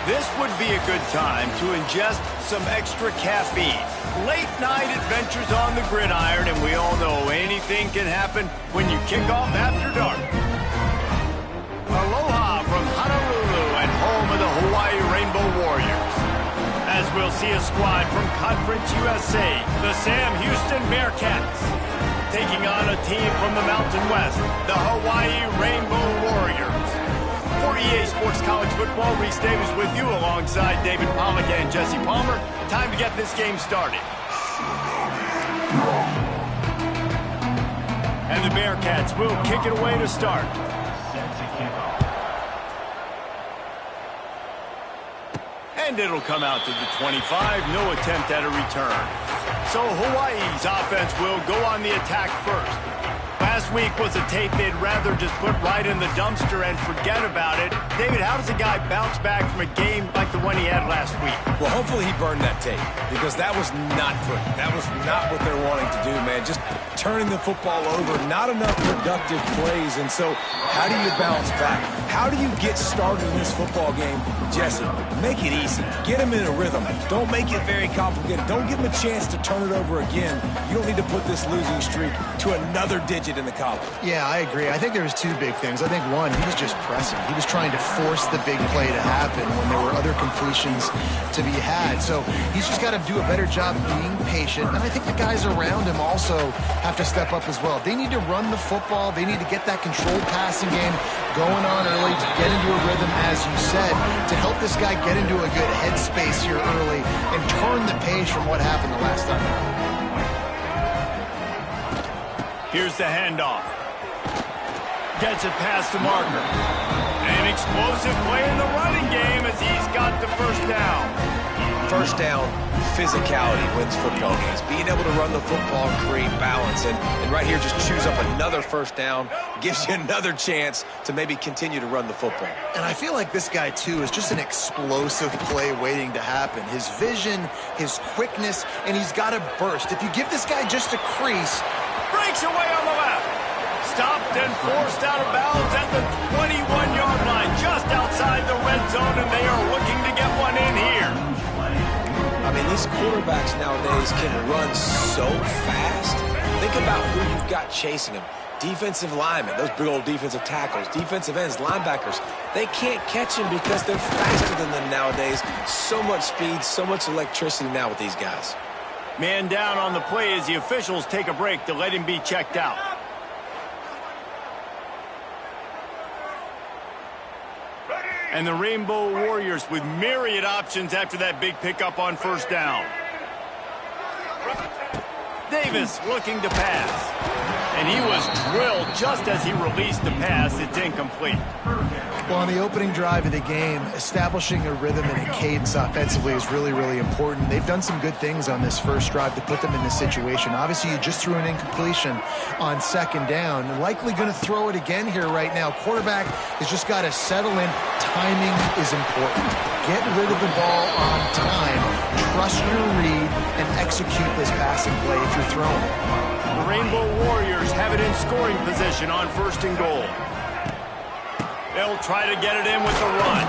This would be a good time to ingest some extra caffeine. Late night adventures on the gridiron, and we all know anything can happen when you kick off after dark. Aloha from Honolulu and home of the Hawaii Rainbow Warriors. As we'll see a squad from Conference USA, the Sam Houston Bearcats, taking on a team from the Mountain West, the Hawaii Rainbow Warriors. For EA Sports College Football, Reese Davis with you alongside David Pollack and Jesse Palmer. Time to get this game started. And the Bearcats will kick it away to start. And it'll come out to the 25. No attempt at a return. So Hawaii's offense will go on the attack first. Last week was a tape they'd rather just put right in the dumpster and forget about it. David, how does a guy bounce back from a game like the one he had last week? Well, hopefully he burned that tape, because that was not good. That was not what they're wanting to do, man. Just turning the football over, not enough productive plays. And so how do you bounce back? How do you get started in this football game? Jesse, make it easy. Get him in a rhythm. Don't make it very complicated. Don't give him a chance to turn it over again. You don't need to put this losing streak to another digit in the column. Yeah, I agree. I think there was two big things. I think one, he was just pressing. He was trying to force the big play to happen when there were other completions to be had. So he's just got to do a better job being patient. And I think the guys around him also have to step up as well. They need to run the football. They need to get that controlled passing game going on early to get into a rhythm, as you said, to help this guy get into a good headspace here early and turn the page from what happened the last time. Here's the handoff. Gets it past the marker. An explosive play in the running game as he's got the first down. First down, physicality wins football games. Being able to run the football and create balance. And right here, just choose up another first down. Gives you another chance to maybe continue to run the football. And I feel like this guy, too, is just an explosive play waiting to happen. His vision, his quickness, and he's got a burst. If you give this guy just a crease, breaks away on the left. Stopped and forced out of bounds at the 21-yard line, just outside the red zone, and they are looking to get one in here. I mean, these quarterbacks nowadays can run so fast. Think about who you've got chasing them. Defensive linemen, those big old defensive tackles, defensive ends, linebackers. They can't catch them because they're faster than them nowadays. So much speed, so much electricity now with these guys. Man down on the play as the officials take a break to let him be checked out. And the Rainbow Warriors with myriad options after that big pickup on first down. Davis looking to pass. And he was drilled just as he released the pass. It's incomplete. Well, on the opening drive of the game, establishing a rhythm and a cadence offensively is really, really important. They've done some good things on this first drive to put them in this situation. Obviously, you just threw an incompletion on second down. Likely going to throw it again here right now. Quarterback has just got to settle in. Timing is important. Get rid of the ball on time. Trust your read and execute this passing play if you're throwing it. The Rainbow Warriors have it in scoring position on first and goal. They'll try to get it in with the run.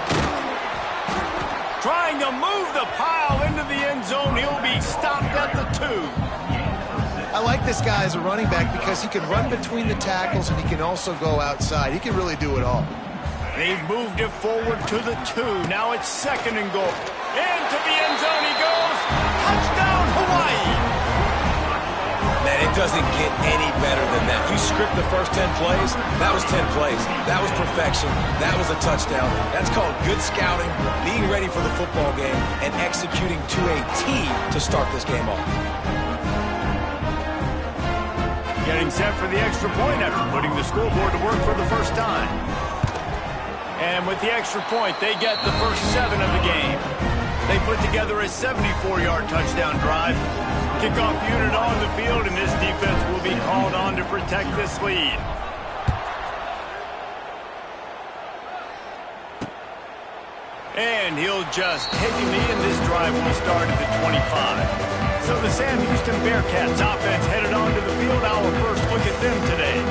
Trying to move the pile into the end zone. He'll be stopped at the 2. I like this guy as a running back because he can run between the tackles and he can also go outside. He can really do it all. They've moved it forward to the 2. Now it's second and goal. Into the end zone he goes. Touchdown, Hawaii. Man, it doesn't get any better than that. You script the first 10 plays, that was 10 plays. That was perfection. That was a touchdown. That's called good scouting, being ready for the football game, and executing to a T to start this game off. Getting set for the extra point after putting the scoreboard to work for the first time. And with the extra point, they get the first 7 of the game. They put together a 74-yard touchdown drive. Kickoff unit on the field, and this defense will be called on to protect this lead. And he'll just take a knee, and this drive will start at the 25. So the Sam Houston Bearcats offense headed onto the field. Our first look at them today.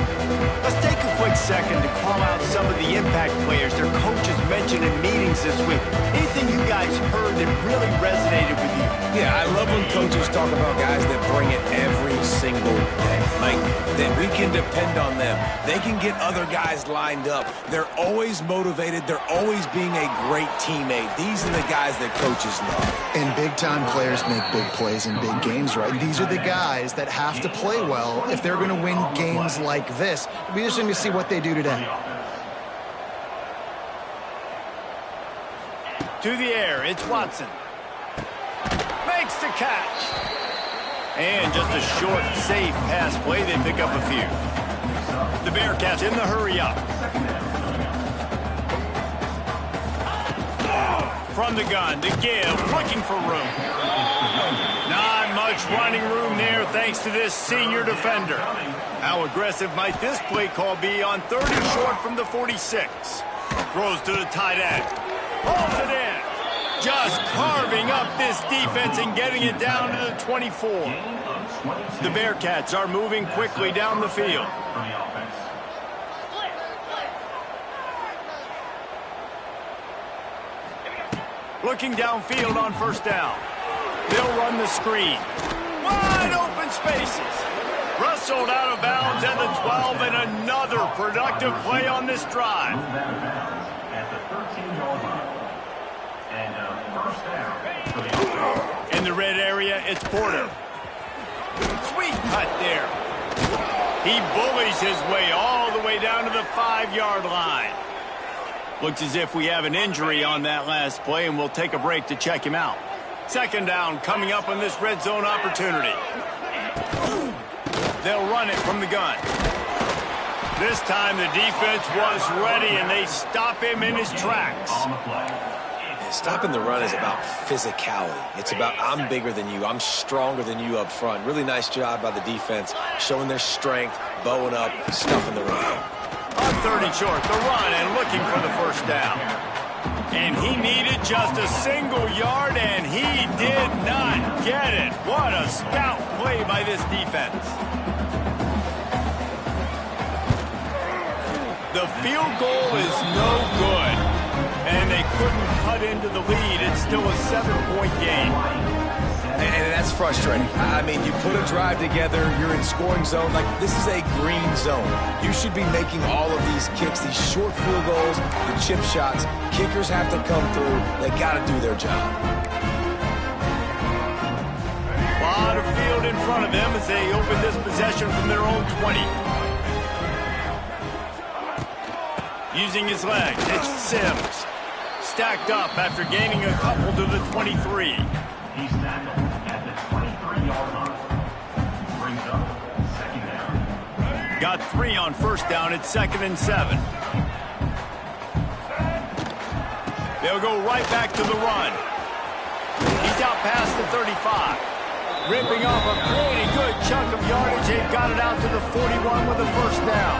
Let's take a quick second to call out some of the impact players their coaches mentioned in meetings this week. Anything you guys heard that really resonated with you? Yeah, I love when coaches talk about guys that bring it every single day. Like, that we can depend on them. They can get other guys lined up. They're always motivated. They're always being a great teammate. These are the guys that coaches love. And big-time players make big plays in big games, right? These are the guys that have to play well if they're going to win games like this. It'll be interesting to see what they do today. To the air, it's Watson. Makes the catch. And just a short, safe pass play. They pick up a few. The Bearcats in the hurry-up. From the gun, to give, looking for room. Not much running room there thanks to this senior defender. How aggressive might this play call be on 30 short from the 46? Throws to the tight end. Holds it in. Just carving up this defense and getting it down to the 24. The Bearcats are moving quickly down the field. Looking downfield on first down. They'll run the screen. Wide open spaces. Rustled out of bounds at the 12, and another productive play on this drive. In the red area, it's Porter. Sweet cut there. He bullies his way all the way down to the 5-yard line. Looks as if we have an injury on that last play, and we'll take a break to check him out. Second down coming up on this red zone opportunity. They'll run it from the gun. This time the defense was ready, and they stop him in his tracks. Stopping the run is about physicality. It's about I'm bigger than you. I'm stronger than you up front. Really nice job by the defense, showing their strength, bowing up, stuffing the run. On 30 short, the run and looking for the first down. And he needed just a single yard, and he did not get it. What a scout play by this defense. The field goal is no good, and they couldn't cut into the lead. It's still a 7-point game. And that's frustrating. I mean, you put a drive together, you're in scoring zone. Like, this is a green zone. You should be making all of these kicks, these short field goals, the chip shots. Kickers have to come through. They got to do their job. A lot of field in front of them as they open this possession from their own 20. Using his legs, it's Sims. Stacked up after gaining a couple to the 23. He's tackled at the 23-yard line. Brings up second down. Got 3 on first down. It's 2nd and 7. They'll go right back to the run. He's out past the 35. Ripping off a pretty good chunk of yardage. They've got it out to the 41 with a first down.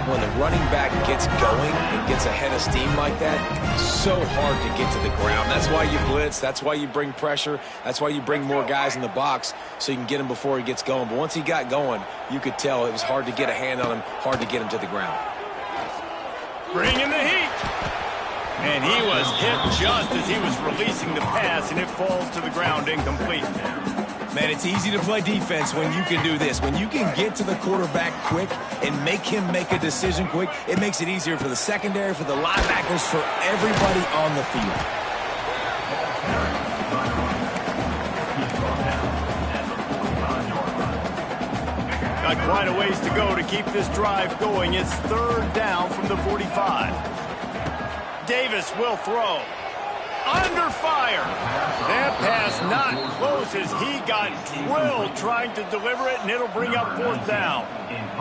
When the running back gets going and gets ahead of steam like that, it's so hard to get to the ground. That's why you blitz. That's why you bring pressure. That's why you bring more guys in the box so you can get him before he gets going. But once he got going, you could tell it was hard to get a hand on him, hard to get him to the ground. Bringing the heat. And he was hit just as he was releasing the pass, and it falls to the ground incomplete. Man, it's easy to play defense when you can do this. When you can get to the quarterback quick and make him make a decision quick, it makes it easier for the secondary, for the linebackers, for everybody on the field. Got quite a ways to go to keep this drive going. It's 3rd down from the 45. Davis will throw. Under fire. That pass not close as he got drilled trying to deliver it, and it'll bring up 4th down.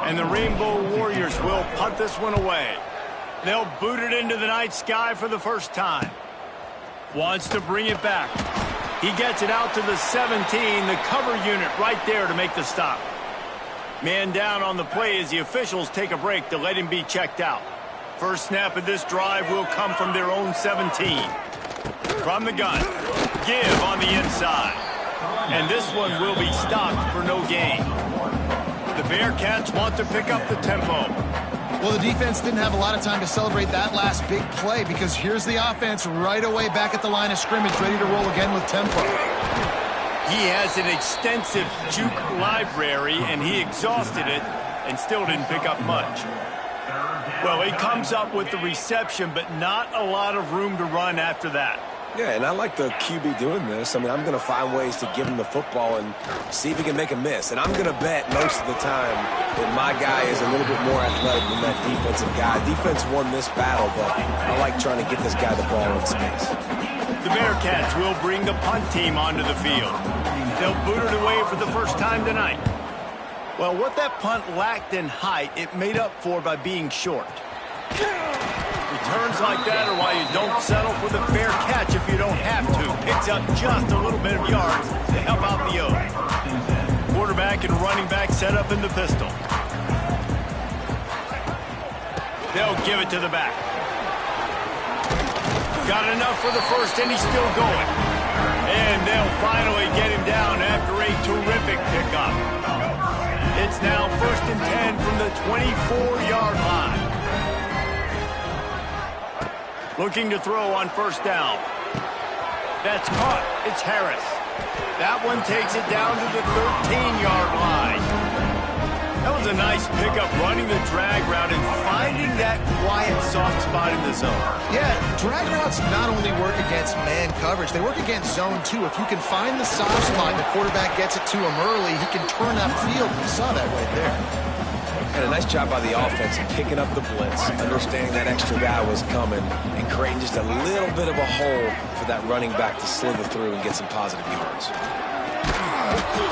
And the Rainbow Warriors will punt this one away. They'll boot it into the night sky for the first time. Wants to bring it back. He gets it out to the 17, the cover unit right there to make the stop. Man down on the play as the officials take a break to let him be checked out. First snap of this drive will come from their own 17. From the gun, give on the inside. And this one will be stopped for no gain. The Bearcats want to pick up the tempo. Well, the defense didn't have a lot of time to celebrate that last big play because here's the offense right away back at the line of scrimmage, ready to roll again with tempo. He has an extensive juke library, and he exhausted it and still didn't pick up much. Well, he comes up with the reception, but not a lot of room to run after that. Yeah, and I like the QB doing this. I mean, I'm going to find ways to give him the football and see if he can make a miss. And I'm going to bet most of the time that my guy is a little bit more athletic than that defensive guy. Defense won this battle, but I like trying to get this guy the ball in space. The Bearcats will bring the punt team onto the field. They'll boot it away for the first time tonight. Well, what that punt lacked in height, it made up for by being short. Returns like that are why you don't settle for the fair catch if you don't have to. Picks up just a little bit of yards to help out the O. Quarterback and running back set up in the pistol. They'll give it to the back. Got enough for the first, and he's still going. And they'll finally get him down after a terrific pickup. It's now 1st and 10 from the 24-yard line. Looking to throw on first down. That's caught. It's Harris. That one takes it down to the 13-yard line. That was a nice pickup, running the drag route and finding that quiet, soft spot in the zone. Yeah, drag routes not only work against man coverage, they work against zone too. If you can find the soft spot and the quarterback gets it to him early, he can turn upfield. You saw that right there. And a nice job by the offense picking up the blitz, understanding that extra guy was coming, and creating just a little bit of a hole for that running back to slither through and get some positive yards.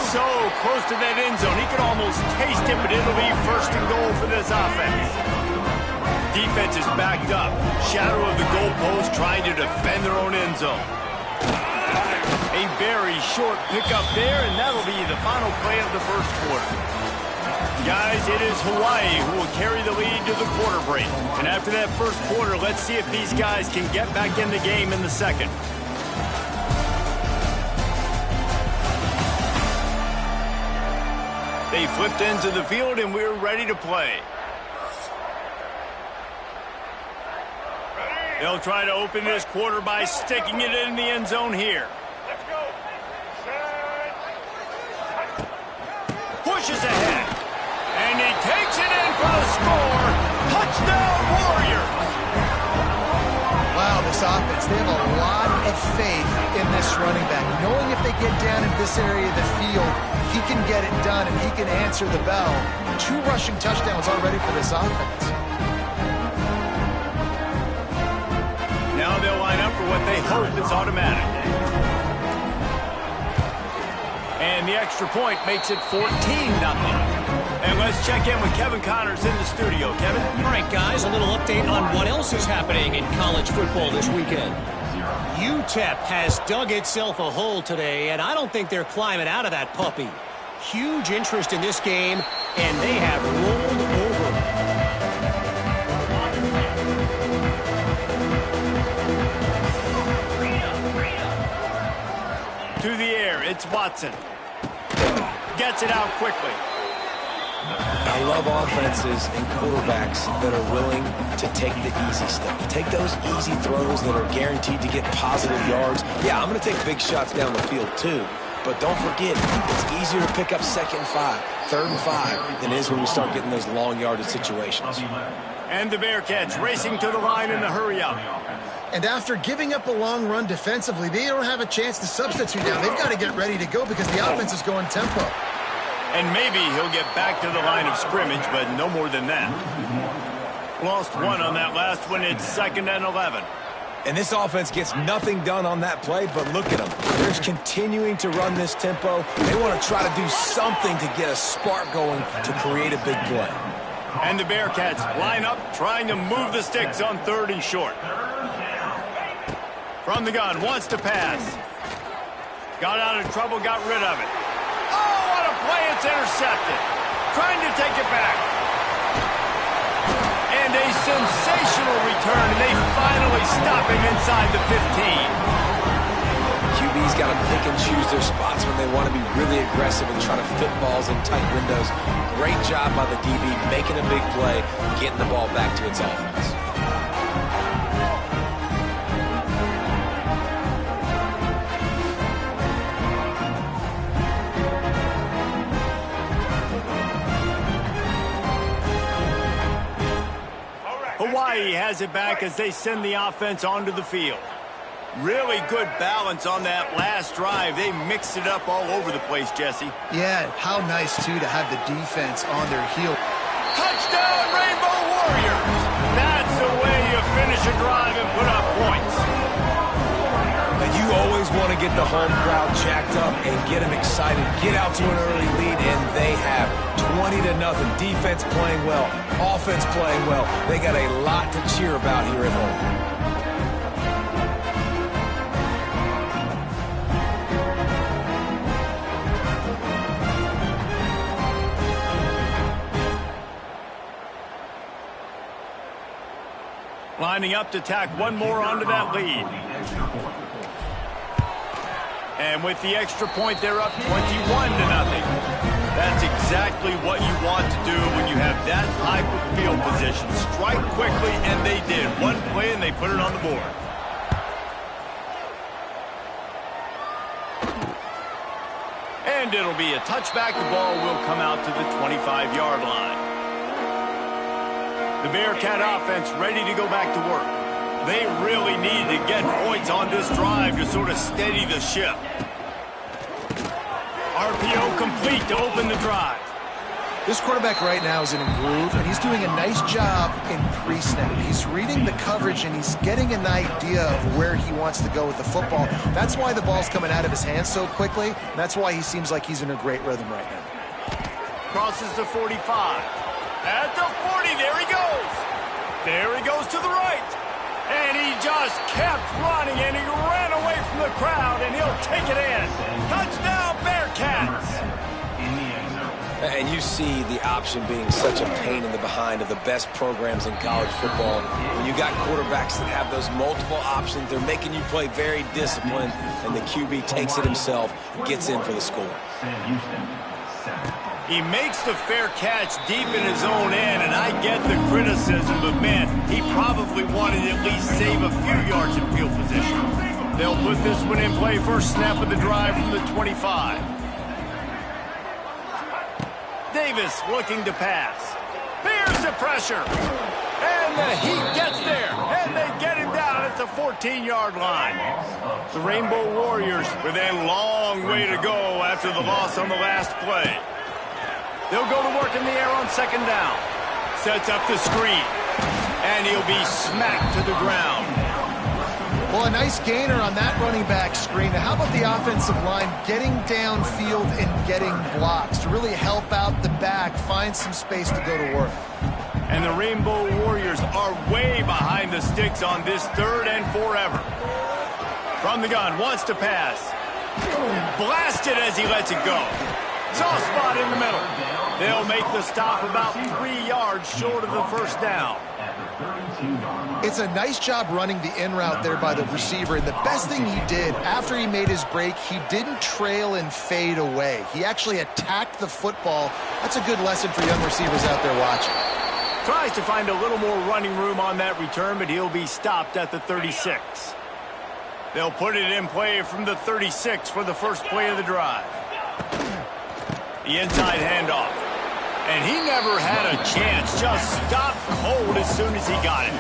So close to that end zone. He could almost taste it, but it'll be 1st and goal for this offense. Defense is backed up. Shadow of the goalpost trying to defend their own end zone. A very short pickup there, and that'll be the final play of the first quarter. Guys, it is Hawaii who will carry the lead to the quarter break. And after that first quarter, let's see if these guys can get back in the game in the second. They flipped into the field, and we're ready to play. They'll try to open this quarter by sticking it in the end zone here. Let's go. Pushes ahead. And he takes it in for the score. Touchdown, Warriors! Wow, this offense, they have a lot of faith in this running back. Knowing if they get down in this area of the field, he can get it done and he can answer the bell. 2 rushing touchdowns already for this offense. Now they'll line up for what they hope is automatic. And the extra point makes it 14-0. And let's check in with Kevin Connors in the studio. Kevin? All right, guys, a little update on what else is happening in college football this weekend. UTEP has dug itself a hole today, and I don't think they're climbing out of that puppy. Huge interest in this game, and they have rolled over. To the air, it's Watson. Gets it out quickly. I love offenses and quarterbacks that are willing to take the easy stuff. Take those easy throws that are guaranteed to get positive yards. Yeah, I'm going to take big shots down the field too. But don't forget, it's easier to pick up 2nd and 5, 3rd and 5 than it is when we start getting those long yardage situations. And the Bearcats racing to the line in the hurry up. And after giving up a long run defensively, they don't have a chance to substitute now. They've got to get ready to go because the offense is going tempo. And maybe he'll get back to the line of scrimmage, but no more than that. Lost 1 on that last one. It's 2nd and 11. And this offense gets nothing done on that play, but look at them. They're just continuing to run this tempo. They want to try to do something to get a spark going to create a big play. And the Bearcats line up, trying to move the sticks on 3rd and short. From the gun, wants to pass. Got out of trouble, got rid of it. Oh, what a play, it's intercepted. Trying to take it back. And a sensational return, and they finally stop him inside the 15. QB's got to pick and choose their spots when they want to be really aggressive and try to fit balls in tight windows. Great job by the DB making a big play, getting the ball back to its offense. Hawaii has it back as they send the offense onto the field. Really good balance on that last drive. They mixed it up all over the place, Jesse. Yeah, how nice, too, to have the defense on their heel. Touchdown, Rainbow Warriors! That's the way you finish a drive and put up points. And you always want to get the home crowd jacked up and get them excited. Get out to an early lead, and they have 20-0. Defense playing well, offense playing well. They got a lot to cheer about here at home. Lining up to tack one more onto that lead. And with the extra point, they're up 21-0. That's exactly what you want to do when you have that type of field position. Strike quickly, and they did. One play, and they put it on the board. And it'll be a touchback. The ball will come out to the 25-yard line. The Bearcat offense ready to go back to work. They really need to get points on this drive to sort of steady the ship. RPO complete to open the drive. This quarterback right now is in a groove, and he's doing a nice job in pre-snap. He's reading the coverage, and he's getting an idea of where he wants to go with the football. That's why the ball's coming out of his hands so quickly, and that's why he seems like he's in a great rhythm right now. Crosses the 45. At the 40, there he goes. There he goes to the right. And he just kept running, and he ran away from the crowd, and he'll take it in. Touchdown, Bearcats. And you see the option being such a pain in the behind of the best programs in college football. When you got quarterbacks that have those multiple options, they're making you play very disciplined, and the QB takes it himself, gets in for the score. He makes the fair catch deep in his own end, and I get the criticism, but man, he probably wanted to at least save a few yards in field position. They'll put this one in play first snap of the drive from the 25. Davis looking to pass. Here's the pressure. And the Heat gets there, and they get him down at the 14-yard line. The Rainbow Warriors with a long way to go after the loss on the last play. They'll go to work in the air on second down. Sets up the screen. And he'll be smacked to the ground. Well, a nice gainer on that running back screen. Now, how about the offensive line getting downfield and getting blocks to really help out the back, find some space to go to work? And the Rainbow Warriors are way behind the sticks on this third and forever. From the gun, wants to pass. Blasted as he lets it go. Soft spot in the middle. They'll make the stop about 3 yards short of the first down. It's a nice job running the in route there by the receiver. And the best thing he did after he made his break, he didn't trail and fade away. He actually attacked the football. That's a good lesson for young receivers out there watching. Tries to find a little more running room on that return, but he'll be stopped at the 36. They'll put it in play from the 36 for the first play of the drive. The inside handoff. And he never had a chance. Just stopped cold as soon as he got it.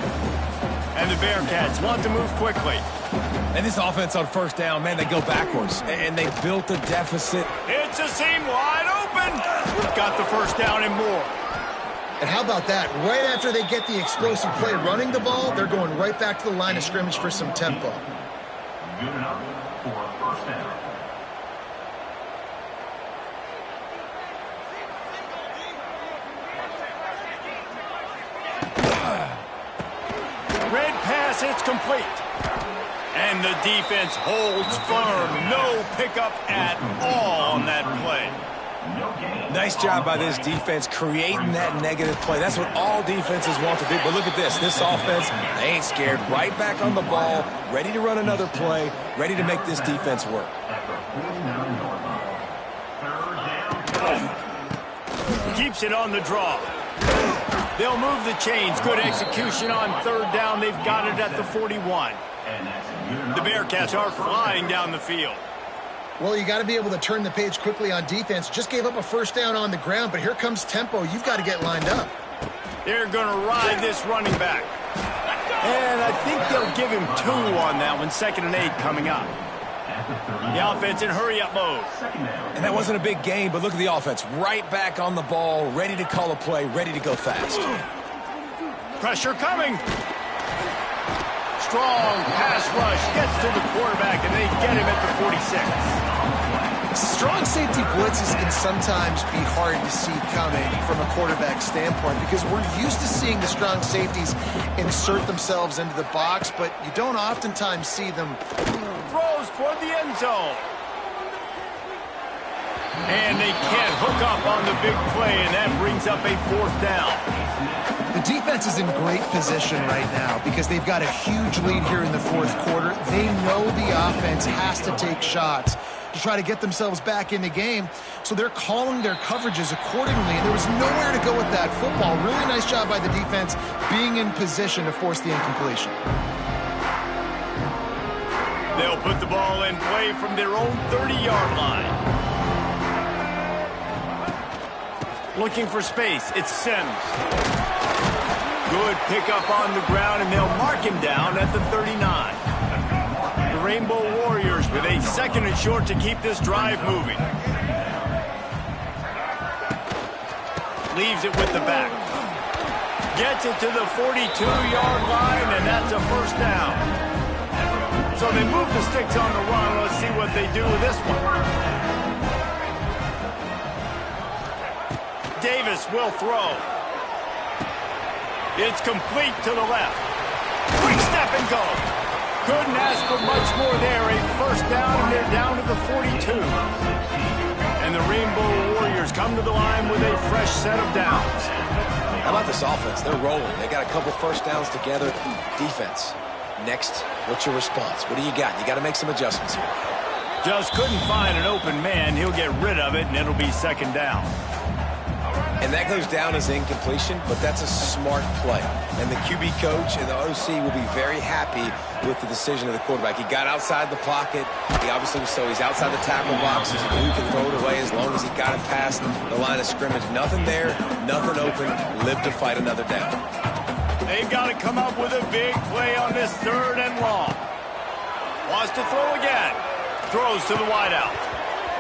And the Bearcats want to move quickly. And this offense on first down, man, they go backwards. And they built a deficit. It's a seam wide open. Got the first down and more. And how about that? Right after they get the explosive play running the ball, they're going right back to the line of scrimmage for some tempo. Good enough for first down. Red pass, it's complete. And the defense holds firm. No pickup at all on that play. No gain. Nice job by this defense creating that negative play. That's what all defenses want to do. But look at this. This offense, they ain't scared. Right back on the ball, ready to run another play, ready to make this defense work. Keeps it on the draw. They'll move the chains. Good execution on third down. They've got it at the 41. The Bearcats are flying down the field. Well, you got to be able to turn the page quickly on defense. Just gave up a first down on the ground, but here comes tempo. You've got to get lined up. They're going to ride this running back. And I think they'll give him 2 on that one. 2nd and 8 coming up. The offense in hurry-up mode. And that wasn't a big gain, but look at the offense. Right back on the ball, ready to call a play, ready to go fast. Pressure coming. Strong pass rush. Gets to the quarterback, and they get him at the 46. Strong safety blitzes can sometimes be hard to see coming from a quarterback standpoint because we're used to seeing the strong safeties insert themselves into the box, but you don't oftentimes see them. Throws toward the end zone. And they can't hook up on the big play, and that brings up a 4th down. The defense is in great position right now because they've got a huge lead here in the 4th quarter. They know the offense has to take shots to try to get themselves back in the game, so they're calling their coverages accordingly, and there was nowhere to go with that football. Really nice job by the defense being in position to force the incompletion. They'll put the ball in play from their own 30-yard line. Looking for space, it's Sims. Good pickup on the ground, and they'll mark him down at the 39. The Rainbow Warriors with a 2nd and short to keep this drive moving. Leaves it with the back. Gets it to the 42-yard line, and that's a 1st down. So they move the sticks on the run. Let's see what they do with this one. Davis will throw. It's complete to the left. Quick step and go. Couldn't ask for much more there. A 1st down, and they're down to the 42. And the Rainbow Warriors come to the line with a fresh set of downs. How about this offense? They're rolling. They got a couple 1st downs together. Defense. Next, what's your response? What do you got? You got to make some adjustments here. Just couldn't find an open man. He'll get rid of it, and it'll be 2nd down. And that goes down as incompletion, but that's a smart play. And the QB coach and the OC will be very happy with the decision of the quarterback. He got outside the pocket. He obviously so he's outside the tackle box. He can throw it away as long as he got it past the line of scrimmage. Nothing there, nothing open. Live to fight another down. They've got to come up with a big play on this 3rd and long. Wants to throw again. Throws to the wideout.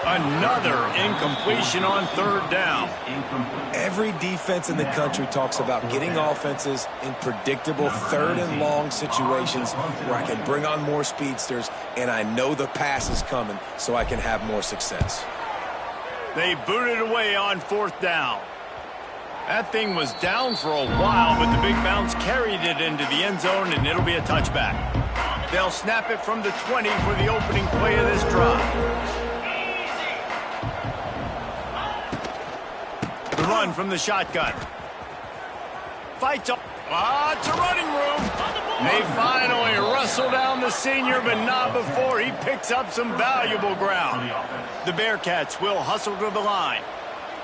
Another incompletion on 3rd down. Every defense in the country talks about getting offenses in predictable 3rd and long situations where I can bring on more speedsters and I know the pass is coming so I can have more success. They booted away on 4th down. That thing was down for a while, but the big bounce carried it into the end zone, and it'll be a touchback. They'll snap it from the 20 for the opening play of this drive. The run from the shotgun. Fights up. Lots of running room. They finally wrestle down the senior, but not before he picks up some valuable ground. The Bearcats will hustle to the line.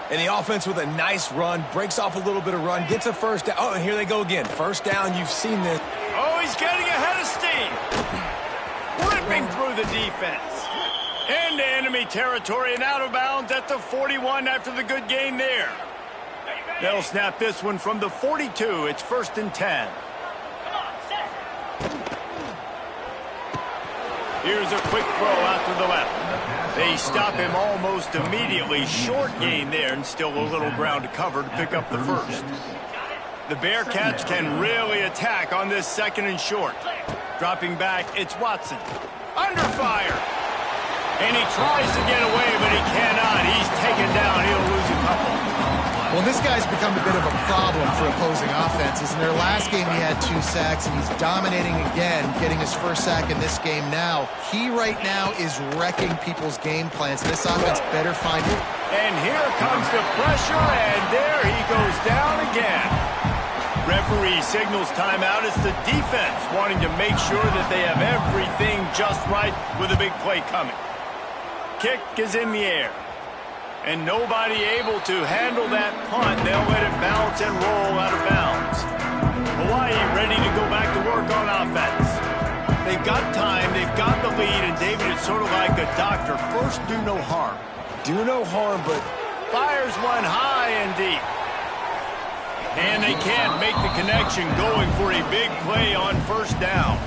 And the offense with a nice run, breaks off a little bit of run, gets a 1st down. Oh, and here they go again. 1st down, you've seen this. Oh, he's getting ahead of steam. Ripping through the defense. Into enemy territory and out of bounds at the 41 after the good gain there. They'll snap this one from the 42. It's 1st and 10. Here's a quick throw out to the left. They stop him almost immediately. Short gain there and still a little ground to cover to pick up the 1st. The Bearcats can really attack on this 2nd and short. Dropping back, it's Watson. Under fire. And he tries to get away, but he cannot. He's taken down. He'll lose a couple. Well, this guy's become a bit of a problem for opposing offenses. In their last game, he had 2 sacks, and he's dominating again, getting his first sack in this game now. He right now is wrecking people's game plans. This offense better find it. And here comes the pressure, and there he goes down again. Referee signals timeout. It's the defense wanting to make sure that they have everything just right with a big play coming. Kick is in the air. And nobody able to handle that punt. They'll let it bounce and roll out of bounds. Hawaii ready to go back to work on offense. They've got time. They've got the lead. And David, it's sort of like a doctor. First, do no harm. Do no harm, but Fires one high and deep. And they can't make the connection, going for a big play on first down.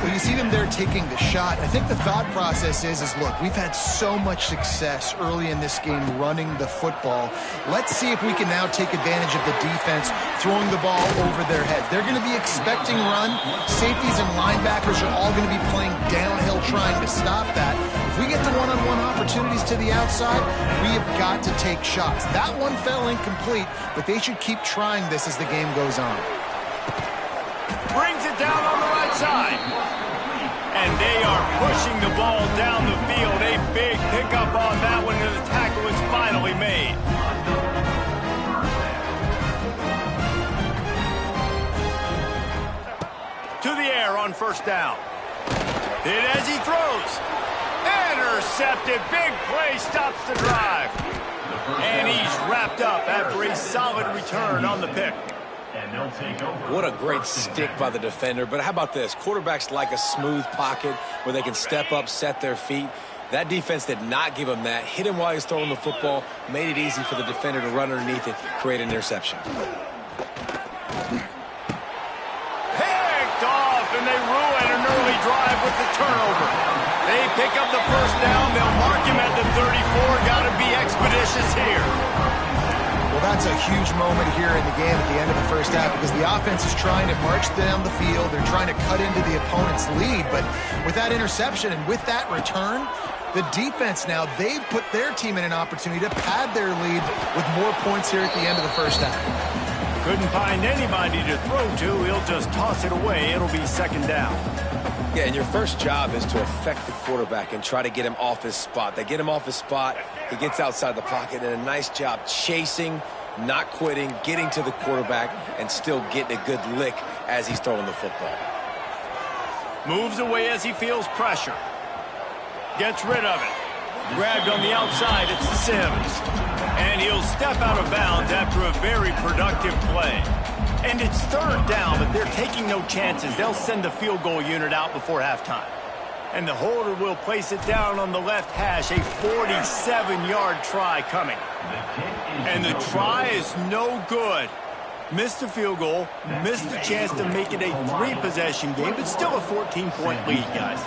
Well, you see them there taking the shot. I think the thought process is look, we've had so much success early in this game running the football. Let's see if we can now take advantage of the defense throwing the ball over their heads. They're going to be expecting run. Safeties and linebackers are all going to be playing downhill trying to stop that. If we get to one-on-one opportunities to the outside, we have got to take shots. That one fell incomplete, but they should keep trying this as the game goes on. Brings it down on the right side. And they are pushing the ball down the field. A big pickup on that one, and the tackle is finally made. To the air on first down. Hit as he throws. Intercepted. Big play stops the drive. And he's wrapped up after a solid return on the pick. what a great stick by the defender. But how about this? Quarterbacks like a smooth pocket where they can step up, set their feet. That defense did not give him that. Hit him while he's throwing the football, made it easy for the defender to run underneath it, create an interception. Picked off, and they ruin an early drive with the turnover. They pick up the first down. They'll mark him at the 34. Got to be expeditious here. Well, that's a huge moment here in the game at the end of the first half because the offense is trying to march down the field. They're trying to cut into the opponent's lead. But with that interception and with that return, the defense now, they've put their team in an opportunity to pad their lead with more points here at the end of the first half. Couldn't find anybody to throw to. He'll just toss it away. It'll be second down. Yeah, and your first job is to affect the quarterback and try to get him off his spot. They get him off his spot, he gets outside the pocket, and a nice job chasing, not quitting, getting to the quarterback, and still getting a good lick as he's throwing the football. Moves away as he feels pressure. Gets rid of it. Grabbed on the outside, it's Sims. And he'll step out of bounds after a very productive play. And it's third down, but they're taking no chances. They'll send the field goal unit out before halftime. And the holder will place it down on the left hash. A 47-yard try coming. And the try is no good. Missed the field goal, missed the chance to make it a 3-possession game, but still a 14-point lead, guys.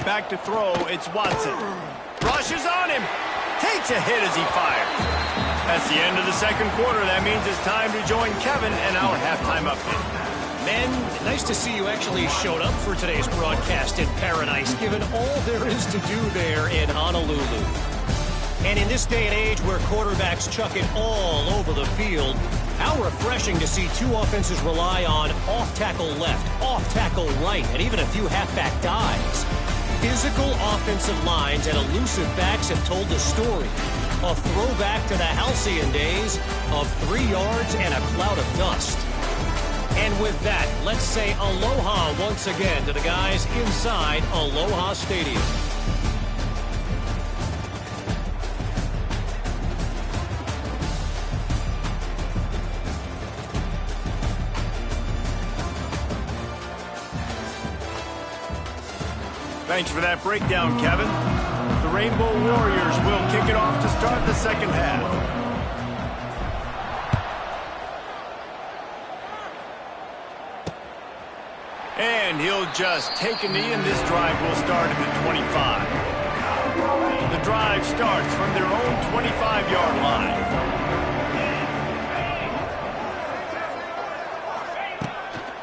Back to throw, it's Watson. Rushes on him. Takes a hit as he fires. That's the end of the second quarter. That means it's time to join Kevin and our halftime update. Men, nice to see you actually showed up for today's broadcast in paradise, given all there is to do there in Honolulu. And in this day and age where quarterbacks chuck it all over the field, how refreshing to see two offenses rely on off-tackle left, off-tackle right, and even a few halfback dives. Physical offensive lines and elusive backs have told the story. A throwback to the halcyon days of 3 yards and a cloud of dust. And with that, let's say aloha once again to the guys inside Aloha Stadium. Thanks for that breakdown, Kevin. The Rainbow Warriors will kick it off to start the second half. And he'll just take a knee, and this drive will start at the 25. The drive starts from their own 25-yard line.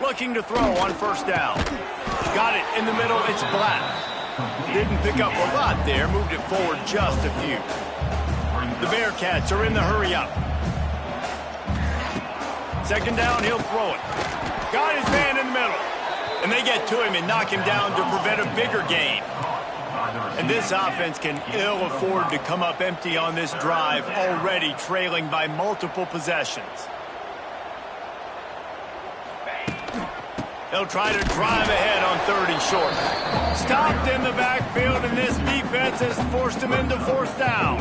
Looking to throw on first down. Got it in the middle. It's Black. Didn't pick up a lot there, moved it forward just a few. The Bearcats are in the hurry-up. Second down, he'll throw it. Got his man in the middle. And they get to him and knock him down to prevent a bigger gain. And this offense can ill afford to come up empty on this drive, already trailing by multiple possessions. They'll try to drive ahead on 3rd and short. Stopped in the backfield, and this defense has forced him into 4th down.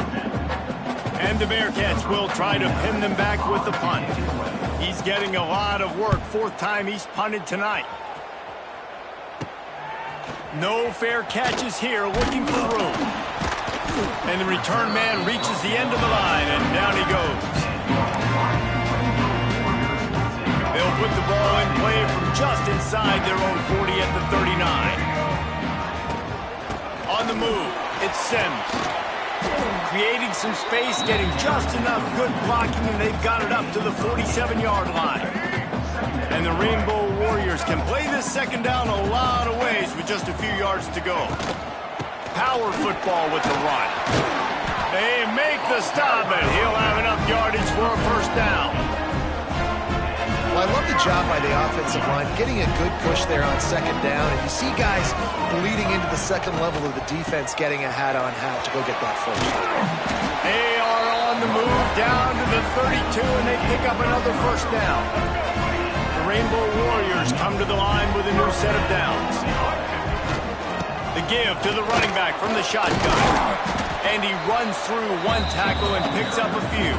And the Bearcats will try to pin them back with the punt. He's getting a lot of work. 4th time he's punted tonight. No fair catches here, looking for room. And the return man reaches the end of the line, and down he goes. They'll put the ball in play from just inside their own 40 at the 39. On the move, it's Sims. Creating some space, getting just enough good blocking, and they've got it up to the 47-yard line. And the Rainbow Warriors can play this second down a lot of ways with just a few yards to go. Power football with the run. They make the stop, and he'll have enough yardage for a 1st down. Well, I love the job by the offensive line, getting a good push there on 2nd down. And you see guys bleeding into the 2nd level of the defense getting a hat-on-hat to go get that 1st. They are on the move down to the 32, and they pick up another 1st down. The Rainbow Warriors come to the line with a new set of downs. The give to the running back from the shotgun. And he runs through one tackle and picks up a few.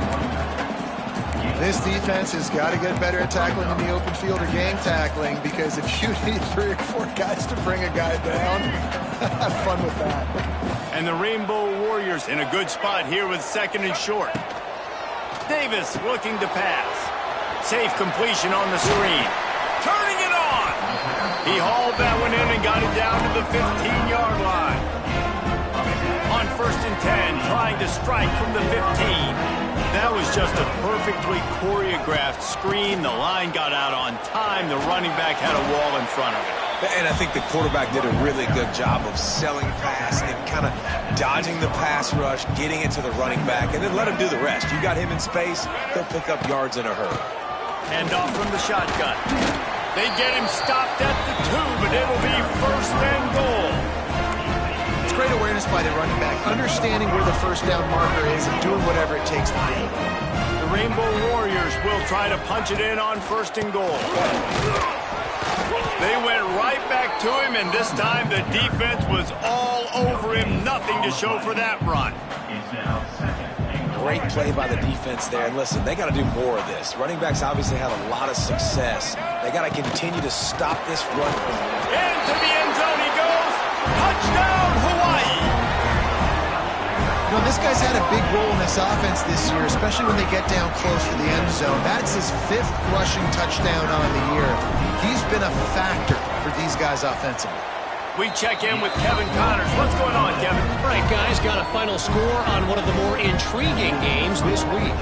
This defense has got to get better at tackling in the open field or game tackling, because if you need 3 or 4 guys to bring a guy down, have fun with that. And the Rainbow Warriors in a good spot here with 2nd and short. Davis looking to pass. Safe completion on the screen. Turning it on! He hauled that one in and got it down to the 15-yard line. On 1st and 10, trying to strike from the 15. That was just a perfectly choreographed screen. The line got out on time. The running back had a wall in front of him. And I think the quarterback did a really good job of selling pass and kind of dodging the pass rush, getting it to the running back, and then let him do the rest. You got him in space, he'll pick up yards in a hurry. Hand off from the shotgun. They get him stopped at the 2, but it'll be 1st and goal. It's great awareness by the running back, understanding where the 1st down marker is and doing whatever it takes to get it. The Rainbow Warriors will try to punch it in on 1st and goal. They went right back to him, and this time the defense was all over him. Nothing to show for that run. Great play by the defense there. And listen, they got to do more of this. Running backs obviously had a lot of success. They got to continue to stop this run. Into the end zone he goes. Touchdown, Hawaii! You know, this guy's had a big role in this offense this year, especially when they get down close to the end zone. That's his 5th rushing touchdown on the year. He's been a factor for these guys offensively. We check in with Kevin Connors. What's going on, Kevin? All right, guys, got a final score on one of the more intriguing games this week.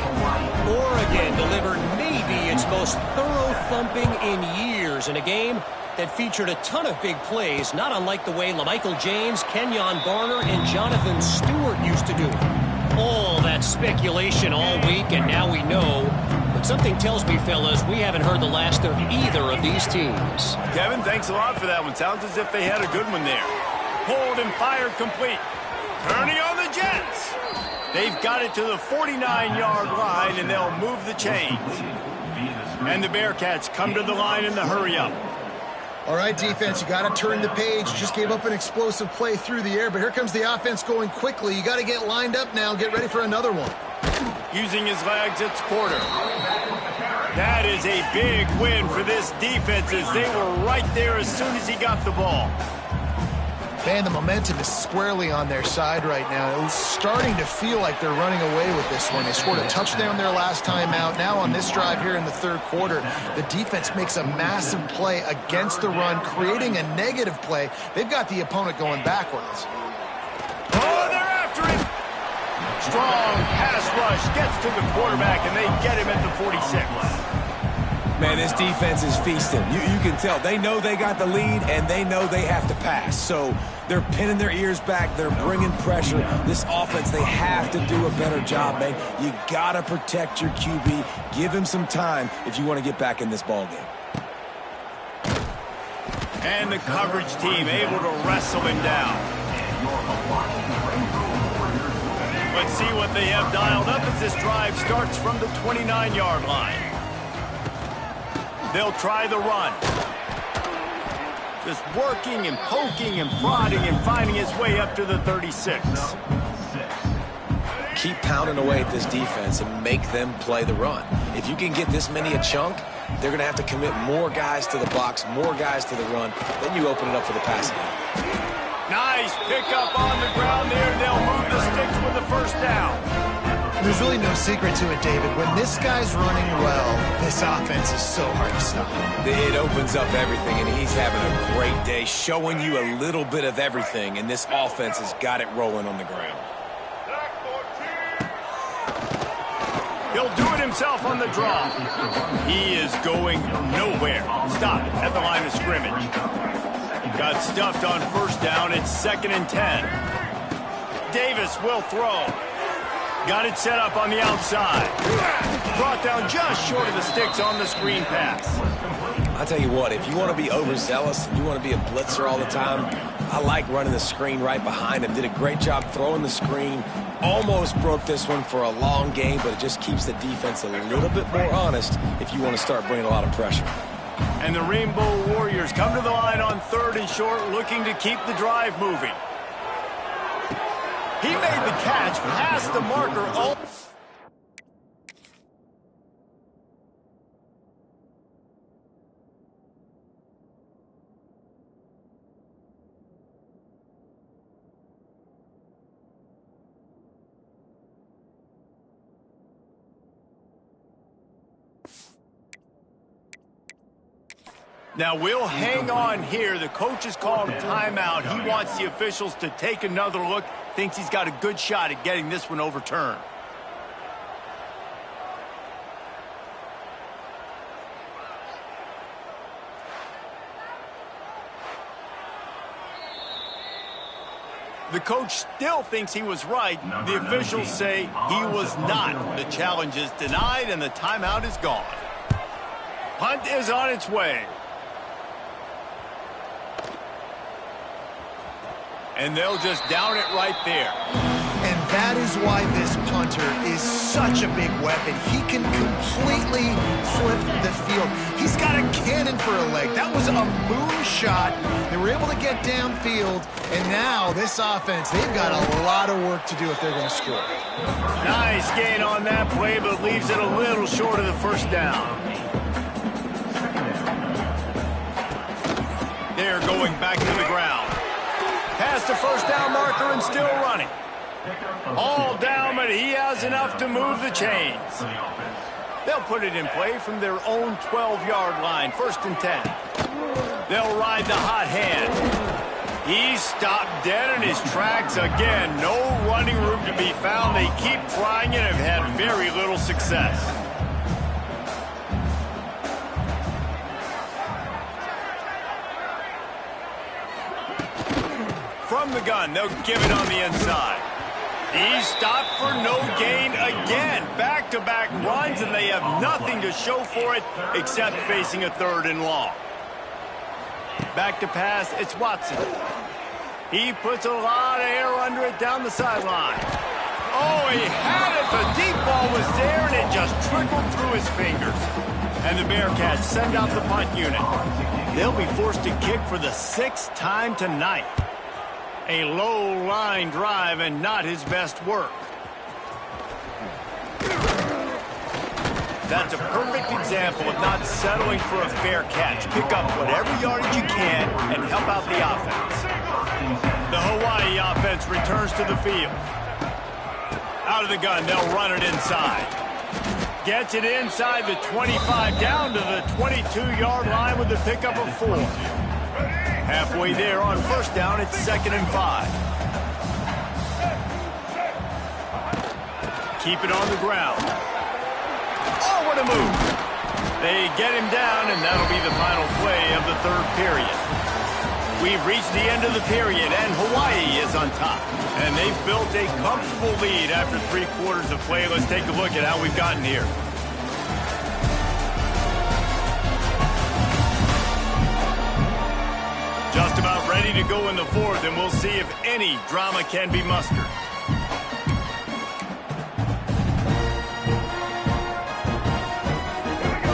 Oregon delivered maybe its most thorough thumping in years in a game that featured a ton of big plays, not unlike the way LaMichael James, Kenyon Barner, and Jonathan Stewart used to do it. All that speculation all week, and now we know. But something tells me, fellas, we haven't heard the last of either of these teams. Kevin, thanks a lot for that one. Sounds as if they had a good one there. Pulled and fired complete. Turning on the Jets. They've got it to the 49-yard line, and they'll move the chains. And the Bearcats come to the line in the hurry-up. All right, defense, you got to turn the page. Just gave up an explosive play through the air, but here comes the offense going quickly. You got to get lined up now, get ready for another one. Using his legs, it's quarter. That is a big win for this defense, as they were right there as soon as he got the ball. Man, the momentum is squarely on their side right now. It's starting to feel like they're running away with this one. They scored a touchdown their last time out. Now on this drive here in the 3rd quarter, the defense makes a massive play against the run, creating a negative play. They've got the opponent going backwards. Oh, they're after him. Strong pass rush gets to the quarterback, and they get him at the 46. Man, this defense is feasting. You can tell. They know they got the lead, and they know they have to pass. So they're pinning their ears back. They're bringing pressure. This offense, they have to do a better job, man. You got to protect your QB. Give him some time if you want to get back in this ballgame. And the coverage team able to wrestle him down. Let's see what they have dialed up as this drive starts from the 29-yard line. They'll try the run. Just working and poking and prodding and finding his way up to the 36. Keep pounding away at this defense and make them play the run. If you can get this many a chunk, they're going to have to commit more guys to the box, more guys to the run. Then you open it up for the passing game. Nice pickup on the ground there. They'll move the sticks with the first down. There's really no secret to it, David. When this guy's running well, this offense is so hard to stop. It opens up everything, and he's having a great day, showing you a little bit of everything, and this offense has got it rolling on the ground. He'll do it himself on the draw. He is going nowhere. Stop at the line of scrimmage. Got stuffed on first down. It's 2nd and 10. Davis will throw. Got it set up on the outside. Brought down just short of the sticks on the screen pass. I'll tell you what, if you want to be overzealous, you want to be a blitzer all the time, I like running the screen right behind him. Did a great job throwing the screen. Almost broke this one for a long game, but it just keeps the defense a little bit more honest if you want to start bringing a lot of pressure. And the Rainbow Warriors come to the line on 3rd and short, looking to keep the drive moving. He made the catch past the marker. Oh. Now, we'll hang on here. The coach has called a timeout. He wants the officials to take another look. Thinks he's got a good shot at getting this one overturned. The coach still thinks he was right. The officials say he was not. The challenge is denied, and the timeout is gone. Punt is on its way. And they'll just down it right there. And that is why this punter is such a big weapon. He can completely flip the field. He's got a cannon for a leg. That was a moonshot. They were able to get downfield. And now this offense, they've got a lot of work to do if they're going to score. Nice gain on that play, but leaves it a little short of the first down. They're going back to the ground. Past the first down marker and still running. All down, but he has enough to move the chains. They'll put it in play from their own 12-yard line, 1st and 10. They'll ride the hot hand. He's stopped dead in his tracks again. No running room to be found. They keep trying and have had very little success. From the gun, they'll give it on the inside. He's stopped for no gain again. Back-to-back runs, and they have nothing to show for it except facing a 3rd and long. Back to pass, it's Watson. He puts a lot of air under it down the sideline. Oh, he had it. The deep ball was there, and it just trickled through his fingers. And the Bearcats send out the punt unit. They'll be forced to kick for the 6th time tonight. A low line drive and not his best work. That's a perfect example of not settling for a fair catch. Pick up whatever yardage you can and help out the offense. The Hawaii offense returns to the field. Out of the gun, they'll run it inside. Gets it inside the 25, down to the 22-yard line with the pickup of 4. Halfway there on first down, it's 2nd and 5. Keep it on the ground. Oh, what a move. They get him down, and that'll be the final play of the third period. We've reached the end of the period, and Hawaii is on top. And they've built a comfortable lead after 3 quarters of play. Let's take a look at how we've gotten here. Just about ready to go in the fourth, and we'll see if any drama can be mustered.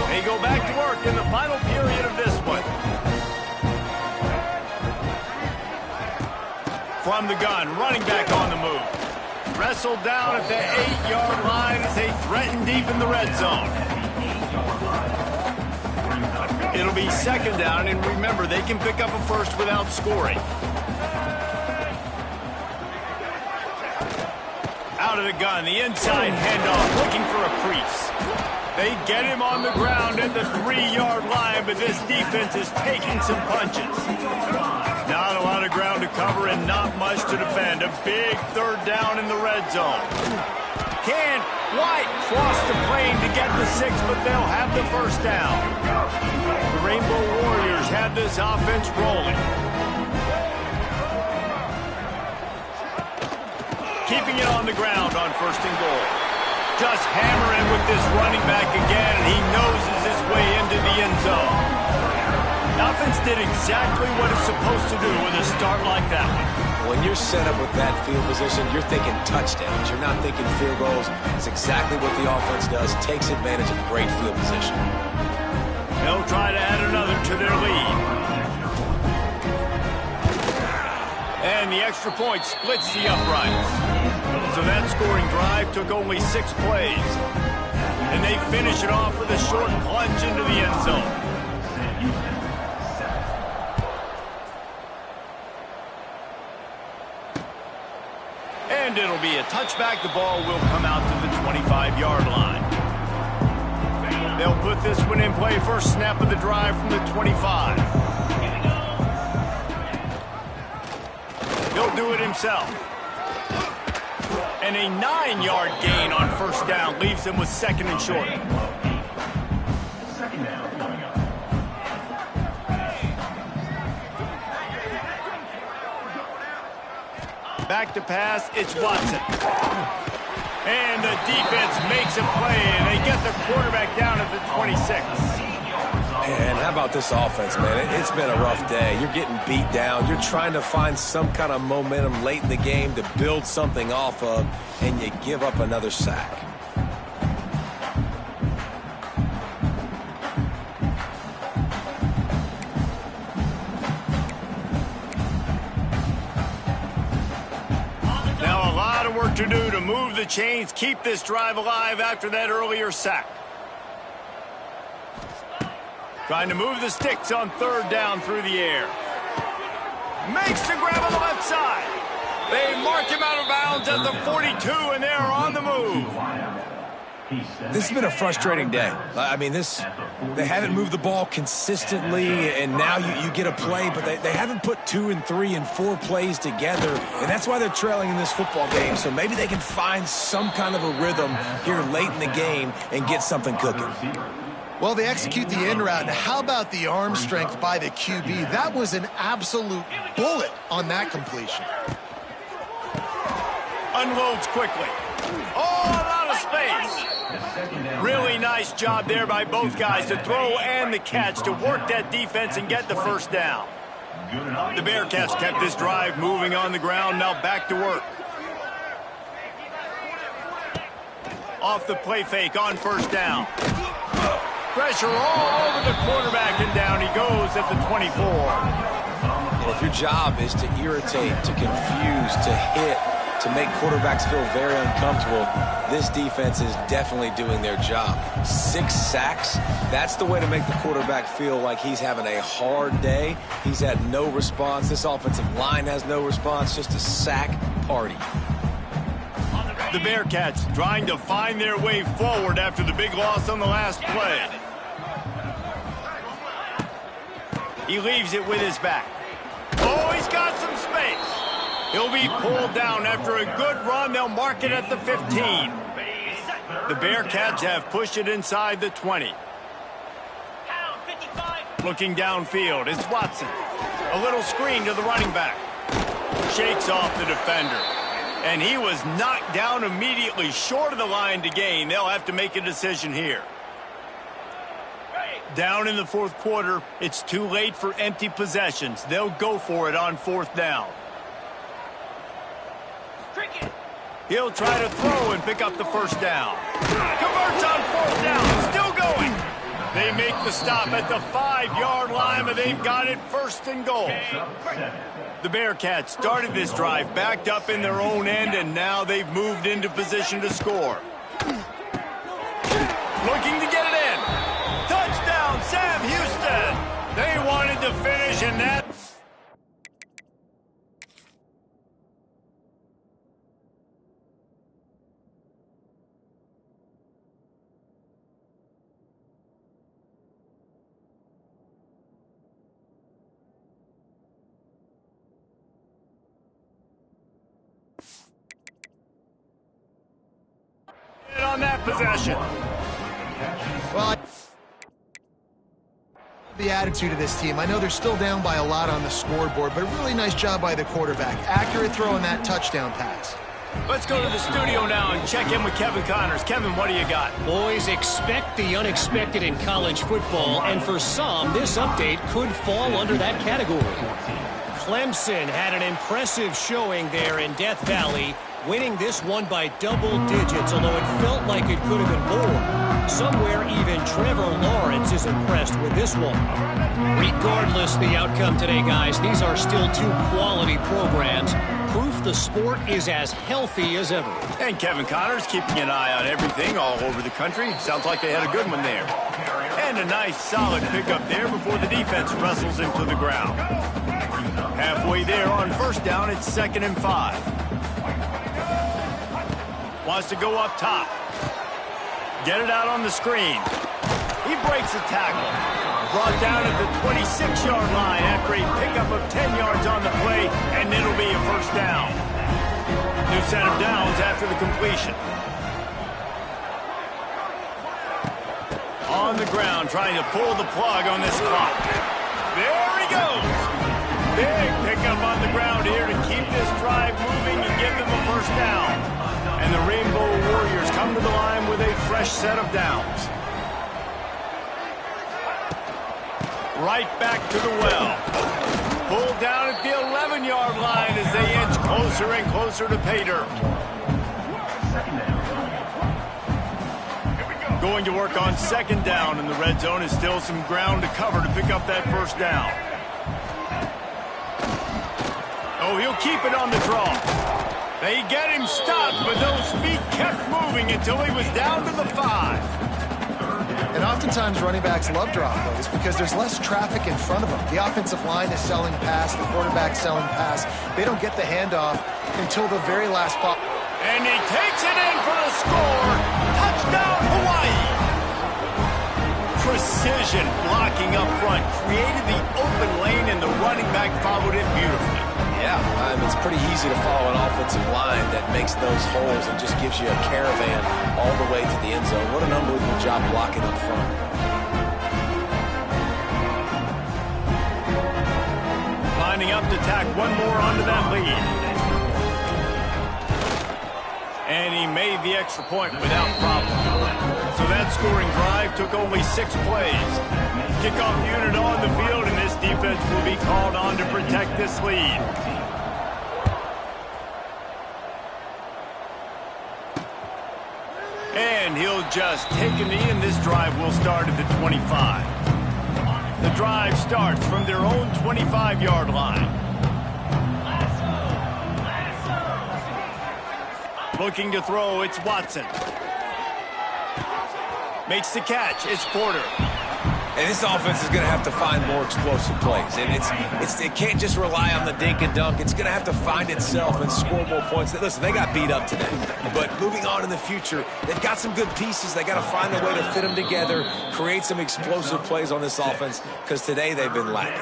They go back to work in the final period of this one. From the gun, running back on the move. Wrestled down at the 8-yard line as they threaten deep in the red zone. It'll be second down, and remember, they can pick up a first without scoring. Out of the gun, the inside handoff, looking for a crease. They get him on the ground at the 3-yard line, but this defense is taking some punches. Not a lot of ground to cover and not much to defend. A big third down in the red zone. Can't quite cross the plane to get the 6, but they'll have the first down. The Rainbow Warriors have this offense rolling. Keeping it on the ground on first and goal. Just hammering with this running back again, and he noses his way into the end zone. The offense did exactly what it's supposed to do with a start like that one. When you're set up with that field position, you're thinking touchdowns. You're not thinking field goals. It's exactly what the offense does. Takes advantage of great field position. They'll try to add another to their lead. And the extra point splits the uprights. So that scoring drive took only 6 plays. And they finish it off with a short plunge into the end zone. And it'll be a touchback. The ball will come out to the 25-yard line. They'll put this one in play. First snap of the drive from the 25. He'll do it himself. And a 9-yard gain on first down leaves them with second and short. Second down coming up. Back to pass, it's Watson. And the defense makes a play, and they get the quarterback down at the 26. And how about this offense, man? It's been a rough day. You're getting beat down. You're trying to find some kind of momentum late in the game to build something off of, and you give up another sack. Now a lot of work to do to move the chains, keep this drive alive after that earlier sack. Trying to move the sticks on third down through the air. Makes the grab on the left side. They mark him out of bounds at the 42, and they're on the move. This has been a frustrating day. I mean, they haven't moved the ball consistently, and now you get a play, but they haven't put 2 and 3 and 4 plays together, and that's why they're trailing in this football game. So maybe they can find some kind of a rhythm here late in the game and get something cooking. Well, they execute the in route. Now, how about the arm strength by the QB? That was an absolute bullet on that completion. Unloads quickly. Oh, a lot of space. Really nice job there by both guys to throw and the catch to work that defense and get the first down. The Bearcats kept this drive moving on the ground. Now back to work. Off the play fake on first down. Pressure all over the quarterback, and down he goes at the 24. And if your job is to irritate, to confuse, to hit, to make quarterbacks feel very uncomfortable, this defense is definitely doing their job. 6 sacks, that's the way to make the quarterback feel like he's having a hard day. He's had no response. This offensive line has no response, just a sack party. The Bearcats trying to find their way forward after the big loss on the last play. He leaves it with his back. Oh, he's got some space. He'll be pulled down after a good run. They'll mark it at the 15. The Bearcats have pushed it inside the 20. Looking downfield, it's Watson. A little screen to the running back. Shakes off the defender. And he was knocked down immediately short of the line to gain. They'll have to make a decision here. Down in the fourth quarter, it's too late for empty possessions. They'll go for it on fourth down. He'll try to throw and pick up the first down. Converts on fourth down, still going. They make the stop at the 5-yard line, but they've got it first and goal. The Bearcats started this drive backed up in their own end, and now they've moved into position to score. Looking to get it in. Touchdown, Sam Houston. They wanted to finish, and that... on that possession. Well, the attitude of this team. I know they're still down by a lot on the scoreboard, but a really nice job by the quarterback. Accurate throw on that touchdown pass. Let's go to the studio now and check in with Kevin Connors. Kevin, what do you got? Boys, expect the unexpected in college football, and for some, this update could fall under that category. Clemson had an impressive showing there in Death Valley, winning this one by double digits, although it felt like it could have been more. Somewhere even Trevor Lawrence is impressed with this one. Regardless the outcome today, guys, these are still two quality programs. Proof the sport is as healthy as ever. And Kevin Connors keeping an eye on everything all over the country. Sounds like they had a good one there. And a nice solid pickup there before the defense wrestles him to the ground. Halfway there on first down, it's 2nd and 5. Wants to go up top. Get it out on the screen. He breaks a tackle. Brought down at the 26-yard line after a pickup of 10 yards on the play, and it'll be a first down. New set of downs after the completion. On the ground, trying to pull the plug on this clock. There he goes. Big pickup on the ground here to keep this drive moving and give them a first down. And the Rainbow Warriors come to the line with a fresh set of downs. Right back to the well. Pulled down at the 11-yard line as they inch closer and closer to pay dirt. Going to work on 2nd down, and the red zone is still some ground to cover to pick up that first down. Oh, he'll keep it on the draw. They get him stopped, but those feet kept moving until he was down to the 5. And oftentimes running backs love draw plays because there's less traffic in front of them. The offensive line is selling pass, the quarterback's selling pass. They don't get the handoff until the very last pop. And he takes it in for the score. Touchdown, Hawaii. Precision blocking up front created the open lane, and the running back followed it beautifully. Yeah, it's pretty easy to follow an offensive line that makes those holes and just gives you a caravan all the way to the end zone. What an unbelievable job blocking up front. Lining up to tack one more onto that lead. And he made the extra point without problem. So that scoring drive took only 6 plays. Kickoff unit on the field, and this defense will be called on to protect this lead. And he'll just take a knee, and this drive will start at the 25. The drive starts from their own 25-yard line. Looking to throw, it's Watson. Makes the catch, it's Porter. And this offense is going to have to find more explosive plays. And it can't just rely on the dink and dunk. It's going to have to find itself and score more points. Listen, they got beat up today. But moving on in the future, they've got some good pieces. They got to find a way to fit them together, create some explosive plays on this offense, because today they've been lacking.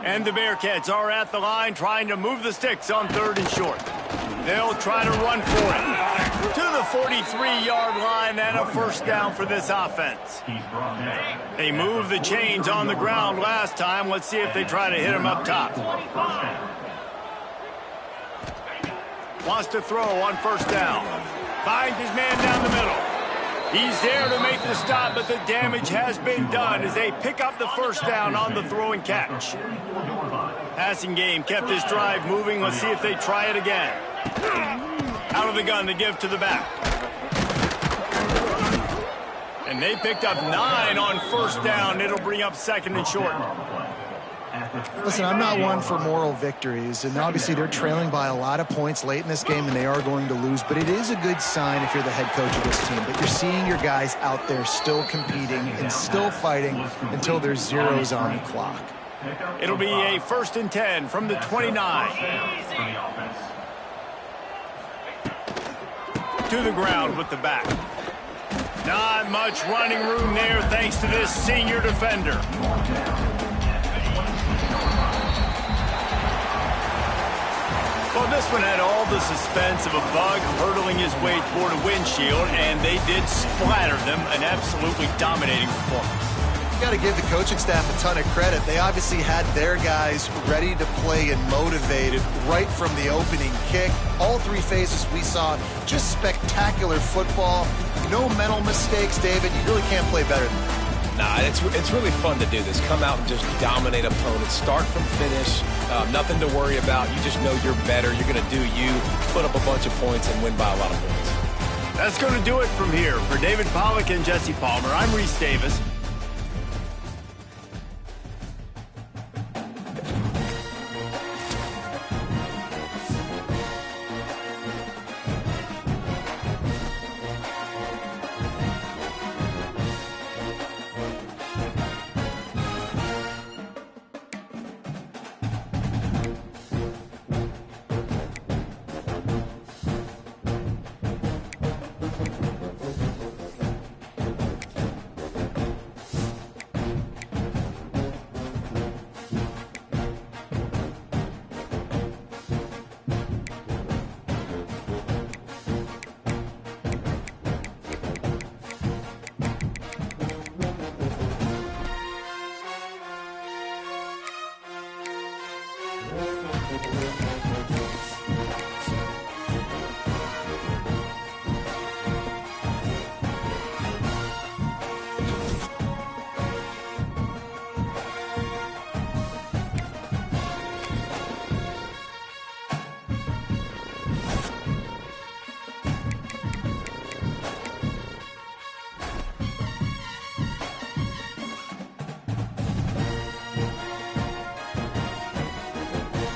And the Bearcats are at the line trying to move the sticks on 3rd and short. They'll try to run for it. To the 43-yard line and a first down for this offense. They moved the chains on the ground last time. Let's see if they try to hit him up top. Wants to throw on first down. Finds his man down the middle. He's there to make the stop, but the damage has been done as they pick up the first down on the throw and catch. Passing game kept this drive moving. Let's see if they try it again. Out of the gun to give to the back. And they picked up 9 on first down. It'll bring up second and short. Listen, I'm not one for moral victories, and obviously they're trailing by a lot of points late in this game, and they are going to lose, but it is a good sign if you're the head coach of this team, that you're seeing your guys out there still competing and still fighting until there's zeros on the clock. It'll be a 1st and 10 from the 29. To the ground with the back. Not much running room there thanks to this senior defender. Well, this one had all the suspense of a bug hurtling his way toward a windshield, and they did splatter them. An absolutely dominating performance. You got to give the coaching staff a ton of credit. They obviously had their guys ready to play and motivated right from the opening kick. All 3 phases we saw, just spectacular football. No mental mistakes, David. You really can't play better than that. Nah, it's really fun to do this. Come out and just dominate opponents. Start from finish. Nothing to worry about. You just know you're better. You're going to do you, put up a bunch of points, and win by a lot of points. That's going to do it from here. For David Pollack and Jesse Palmer, I'm Reese Davis.